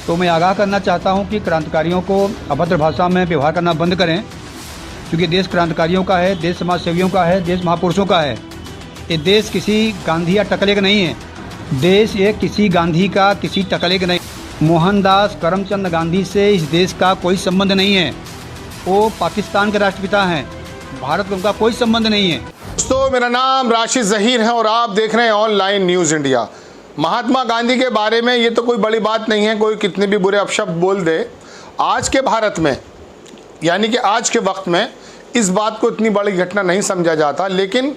तो मैं आगाह करना चाहता हूं कि क्रांतिकारियों को अभद्र भाषा में व्यवहार करना बंद करें, क्योंकि देश क्रांतिकारियों का है, देश समाज सेवियों का है, देश महापुरुषों का है। ये देश किसी गांधी या टकले का नहीं है। देश ये किसी गांधी का, किसी टकले का नहीं। मोहनदास करमचंद गांधी से इस देश का कोई संबंध नहीं है। वो पाकिस्तान के राष्ट्रपिता हैं, भारत का उनका कोई संबंध नहीं है। दोस्तों, मेरा नाम राशिद ज़हीर है और आप देख रहे हैं online news India. Mahatma Gandhi के बारे में ये तो कोई बड़ी बात नहीं है, कोई कितने भी बुरे अपशब्द बोल दे। आज के भारत में, यानी कि आज के वक्त में, इस बात को इतनी बड़ी घटना नहीं समझा जाता। लेकिन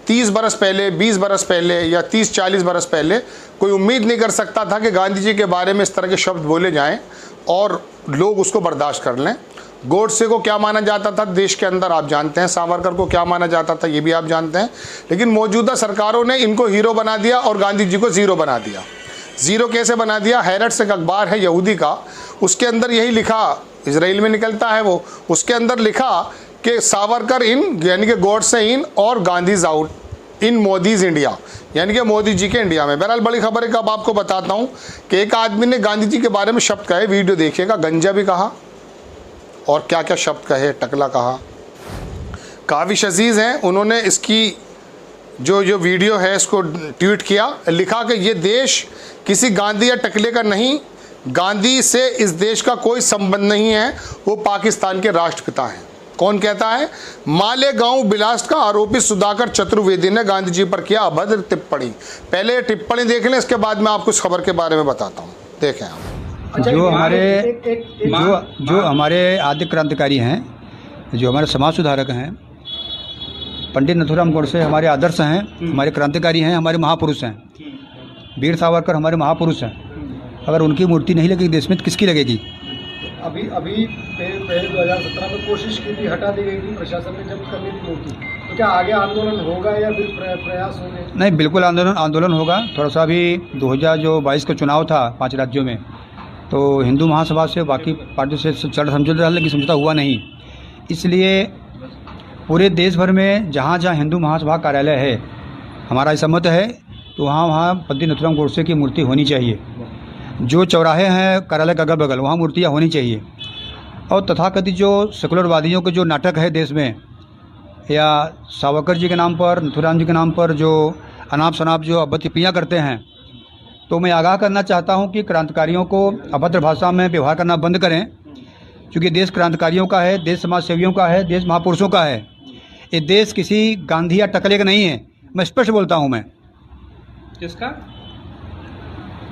30 बरस पहले, 20 बरस पहले या 30-40 बरस पहले कोई उम्मीद नहीं कर सकता था कि गांधी जी के बारे में इस तरह के शब्द बोले जाएं और लोग उसको बर्दाश्त कर लें। गोडसे को क्या माना जाता था देश के अंदर, आप जानते हैं। सावरकर को क्या माना जाता था, ये भी आप जानते हैं। लेकिन मौजूदा सरकारों ने इनको हीरो बना दिया और गांधी जी को ज़ीरो बना दिया। ज़ीरो कैसे बना दिया? हैरट्स एक अखबार है यहूदी का, उसके अंदर यही लिखा, इजराइल में निकलता है वो, उसके अंदर लिखा कि सावरकर इन, यानी कि गोडसे इन और Gandhi's out in Modi's India, यानी कि मोदी जी के इंडिया में। बहरहाल बड़ी खबर है कि अब आपको बताता हूँ कि एक आदमी ने गांधी जी के बारे में शब्द कहे, वीडियो देखिएगा। गंजा भी कहा और क्या क्या शब्द कहे, टकला कहा, काफ़ी शजीज़ हैं। उन्होंने इसकी जो वीडियो है इसको ट्वीट किया, लिखा कि ये देश किसी गांधी या टकले का नहीं, गांधी से इस देश का कोई संबंध नहीं है, वो पाकिस्तान के राष्ट्रपिता हैं। कौन कहता है? मालेगांव ब्लास्ट का आरोपी सुधाकर चतुर्वेदी ने गांधी जी पर किया अभद्र टिप्पणी। पहले टिप्पणी देख लें, इसके बाद मैं आपको इस खबर के बारे में बताता हूँ। देखें आप। जो हमारे आदि क्रांतिकारी हैं, जो हमारे समाज सुधारक हैं, पंडित नथुराम गोडसे हमारे आदर्श हैं, हमारे क्रांतिकारी हैं, हमारे महापुरुष हैं। वीर सावरकर हमारे महापुरुष हैं। अगर उनकी मूर्ति नहीं लगेगी देश में तो किसकी लगेगी? अभी पहले 2017 में कोशिश की थी, हटा दी गई थी प्रशासन ने जब करनी थी मूर्ति। तो क्या आगे आंदोलन होगा या फिर प्रयास होंगे? नहीं, बिल्कुल आंदोलन होगा। थोड़ा सा अभी 2022 का चुनाव था 5 राज्यों में, तो हिंदू महासभा से बाकी पार्टी से समझौता रहा, लेकिन समझौता हुआ नहीं। इसलिए पूरे देश भर में जहाँ जहाँ हिंदू महासभा कार्यालय है, हमारा सम्मत है, तो वहाँ पंडित नथुराम गोडसे की मूर्ति होनी चाहिए। जो चौराहे हैं कार्यालय का अगल बगल, वहाँ मूर्तियाँ होनी चाहिए। और तथाकथित जो सेकुलरवादियों के जो नाटक है देश में, या सावरकर जी के नाम पर, नथुराम जी के नाम पर जो अनाप शनाप जो अभद्र टिप्पणियाँ करते हैं, तो मैं आगाह करना चाहता हूं कि क्रांतिकारियों को अभद्र भाषा में व्यवहार करना बंद करें, क्योंकि देश क्रांतिकारियों का है, देश समाज सेवियों का है, देश महापुरुषों का है। ये देश किसी गांधी या टकले का नहीं है। मैं स्पष्ट बोलता हूं। मैं किसका?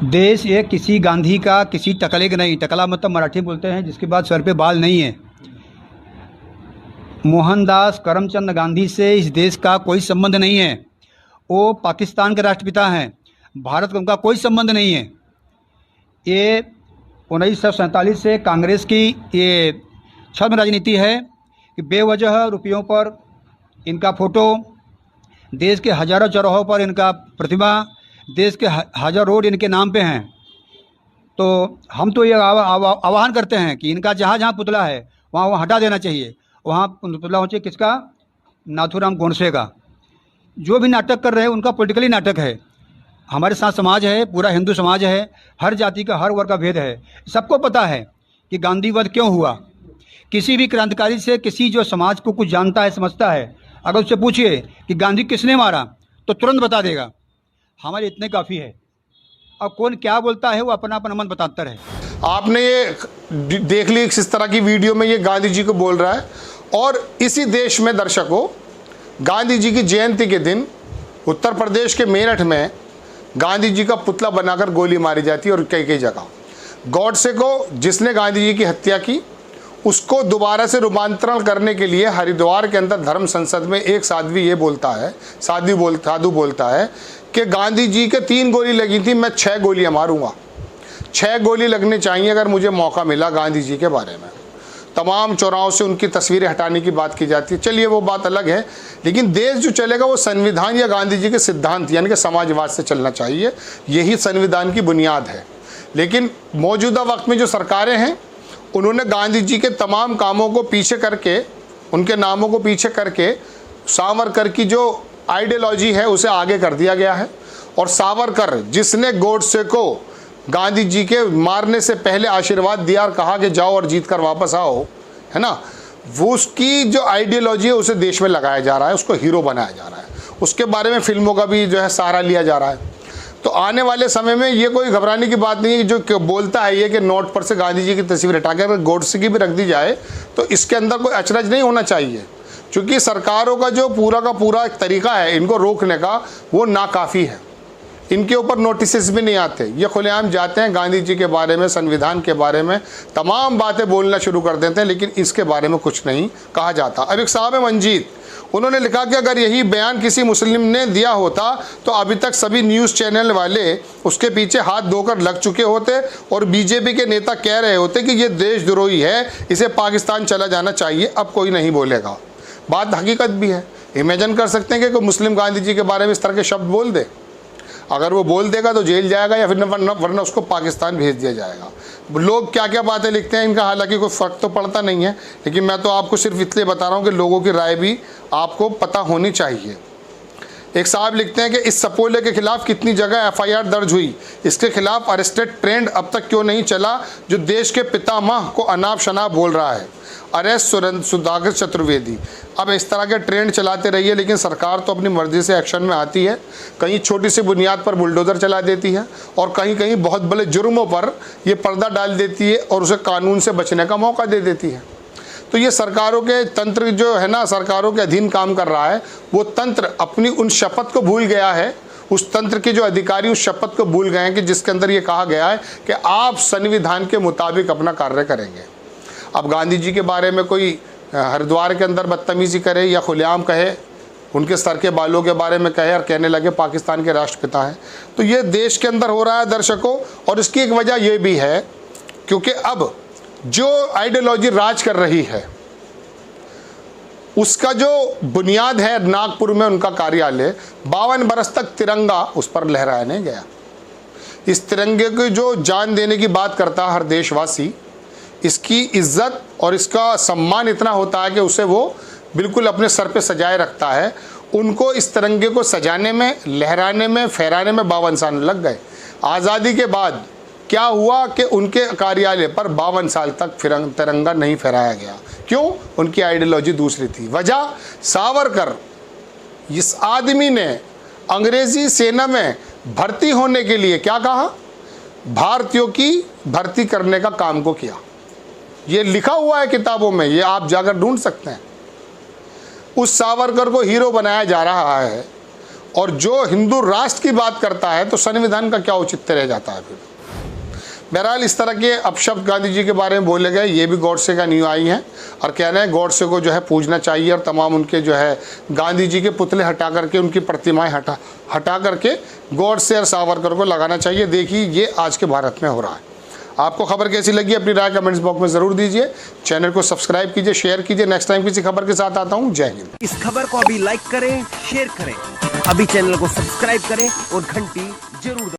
देश ये किसी गांधी का, किसी टकले का नहीं। टकला मतलब मराठी बोलते हैं जिसके बाद सर पे बाल नहीं है। मोहनदास करमचंद गांधी से इस देश का कोई संबंध नहीं है। वो पाकिस्तान के राष्ट्रपिता हैं, भारत का उनका कोई संबंध नहीं है। ये 1947 से कांग्रेस की ये छद्म राजनीति है कि बेवजह रुपयों पर इनका फ़ोटो, देश के हज़ारों चौराहों पर इनका प्रतिमा, देश के हज़ार रोड इनके नाम पे हैं। तो हम तो ये आह्वान करते हैं कि इनका जहाँ जहाँ पुतला है वहाँ हटा देना चाहिए। वहाँ पुतला होना चाहिए किसका? नाथुराम गोडसे का। जो भी नाटक कर रहे हैं उनका पॉलिटिकली नाटक है। हमारे साथ समाज है, पूरा हिंदू समाज है, हर जाति का, हर वर्ग का भेद है। सबको पता है कि गांधी वध क्यों हुआ। किसी भी क्रांतिकारी से, किसी जो समाज को कुछ जानता है, समझता है, अगर उससे पूछिए कि गांधी किसने मारा तो तुरंत बता देगा। हमारे इतने काफ़ी है। अब कौन क्या बोलता है वो अपना अपना मन बताता है। आपने ये देख ली इस तरह की वीडियो में, ये गांधी जी को बोल रहा है। और इसी देश में दर्शकों, गांधी जी की जयंती के दिन उत्तर प्रदेश के मेरठ में गांधी जी का पुतला बनाकर गोली मारी जाती है। और कई जगह गोडसे को, जिसने गांधी जी की हत्या की, उसको दोबारा से रूपांतरण करने के लिए हरिद्वार के अंदर धर्म संसद में एक साधु ये बोलता है, साधु बोलता है कि गांधी जी के 3 गोली लगी थी, मैं 6 गोलियां मारूंगा। 6 गोली लगने चाहिए अगर मुझे मौका मिला। गांधी जी के बारे में तमाम चौराहों से उनकी तस्वीरें हटाने की बात की जाती है। चलिए वो बात अलग है, लेकिन देश जो चलेगा वो संविधान या गांधी जी के सिद्धांत यानी कि समाजवाद से चलना चाहिए। यही संविधान की बुनियाद है। लेकिन मौजूदा वक्त में जो सरकारें हैं, उन्होंने गांधी जी के तमाम कामों को पीछे करके, उनके नामों को पीछे करके सावरकर की जो आइडियोलॉजी है उसे आगे कर दिया गया है। और सावरकर, जिसने गोडसे को गांधी जी के मारने से पहले आशीर्वाद दिया और कहा कि जाओ और जीत कर वापस आओ, है ना, वो उसकी जो आइडियोलॉजी है उसे देश में लगाया जा रहा है, उसको हीरो बनाया जा रहा है, उसके बारे में फिल्मों का भी जो है सहारा लिया जा रहा है। तो आने वाले समय में ये कोई घबराने की बात नहीं है कि जो बोलता है ये कि नोट पर से गांधी जी की तस्वीर हटाकर गोडसे की भी रख दी जाए तो इसके अंदर कोई अचरज नहीं होना चाहिए, क्योंकि सरकारों का जो पूरा का पूरा एक तरीका है इनको रोकने का वो नाकाफ़ी है। इनके ऊपर नोटिस भी नहीं आते, ये खुलेआम जाते हैं गांधी जी के बारे में, संविधान के बारे में तमाम बातें बोलना शुरू कर देते हैं, लेकिन इसके बारे में कुछ नहीं कहा जाता। अब एक साहब है मंजीत, उन्होंने लिखा कि अगर यही बयान किसी मुस्लिम ने दिया होता तो अभी तक सभी न्यूज़ चैनल वाले उसके पीछे हाथ धोकर लग चुके होते और बीजेपी के नेता कह रहे होते कि ये देशद्रोही है, इसे पाकिस्तान चला जाना चाहिए। अब कोई नहीं बोलेगा। बात हकीकत भी है। इमेजिन कर सकते हैं कि कोई मुस्लिम गांधी जी के बारे में इस तरह के शब्द बोल दे, अगर वो बोल देगा तो जेल जाएगा या फिर वरना उसको पाकिस्तान भेज दिया जाएगा। लोग क्या क्या बातें लिखते हैं इनका हालांकि कोई फ़र्क तो पड़ता नहीं है, लेकिन मैं तो आपको सिर्फ इसलिए बता रहा हूँ कि लोगों की राय भी आपको पता होनी चाहिए। एक साहब लिखते हैं कि इस सपोले के खिलाफ कितनी जगह FIR दर्ज हुई, इसके खिलाफ अरेस्टेड ट्रेंड अब तक क्यों नहीं चला, जो देश के पितामह को अनाप शनाप बोल रहा है। अरेस्ट सुधाकर चतुर्वेदी। अब इस तरह के ट्रेंड चलाते रहिए, लेकिन सरकार तो अपनी मर्जी से एक्शन में आती है, कहीं छोटी सी बुनियाद पर बुलडोज़र चला देती है और कहीं कहीं बहुत बड़े जुर्मों पर ये पर्दा डाल देती है और उसे कानून से बचने का मौका दे देती है। तो ये सरकारों के तंत्र जो है ना, सरकारों के अधीन काम कर रहा है, वो तंत्र अपनी उन शपथ को भूल गया है। उस तंत्र के जो अधिकारी उस शपथ को भूल गए हैं कि जिसके अंदर ये कहा गया है कि आप संविधान के मुताबिक अपना कार्य करेंगे। अब गांधी जी के बारे में कोई हरिद्वार के अंदर बदतमीज़ी करे या खुलेआम कहे, उनके सर के बालों के बारे में कहे और कहने लगे पाकिस्तान के राष्ट्रपिता हैं, तो ये देश के अंदर हो रहा है दर्शकों। और इसकी एक वजह ये भी है क्योंकि अब जो आइडियोलॉजी राज कर रही है उसका जो बुनियाद है, नागपुर में उनका कार्यालय 52 बरस तक तिरंगा उस पर लहराने गया। इस तिरंगे को जो जान देने की बात करता है हर देशवासी, इसकी इज्जत और इसका सम्मान इतना होता है कि उसे वो बिल्कुल अपने सर पे सजाए रखता है। उनको इस तिरंगे को सजाने में, लहराने में, फहराने में 52 साल लग गए। आज़ादी के बाद क्या हुआ कि उनके कार्यालय पर 52 साल तक तिरंगा नहीं फहराया गया। क्यों? उनकी आइडियोलॉजी दूसरी थी। वजह, सावरकर इस आदमी ने अंग्रेज़ी सेना में भर्ती होने के लिए क्या कहा, भारतीयों की भर्ती करने का काम को किया। ये लिखा हुआ है किताबों में, ये आप जाकर ढूंढ सकते हैं। उस सावरकर को हीरो बनाया जा रहा है और जो हिंदू राष्ट्र की बात करता है तो संविधान का क्या औचित्य रह जाता है फिर। बहरहाल इस तरह के अपशब्द गांधी जी के बारे में बोले गए, ये भी गॉडसे का न्यूज़ आई है और कहना है गॉडसे को जो है पूजना चाहिए और तमाम उनके जो है गांधी जी के पुतले हटा करके, उनकी प्रतिमाएं हटा करके गॉडसे और सावरकर को लगाना चाहिए। देखिए ये आज के भारत में हो रहा है। आपको खबर कैसी लगी अपनी राय कमेंट्स बॉक्स में ज़रूर दीजिए। चैनल को सब्सक्राइब कीजिए, शेयर कीजिए। नेक्स्ट टाइम किसी खबर के साथ आता हूँ। जय हिंद। इस खबर को अभी लाइक करें, शेयर करें, अभी चैनल को सब्सक्राइब करें और घंटी जरूर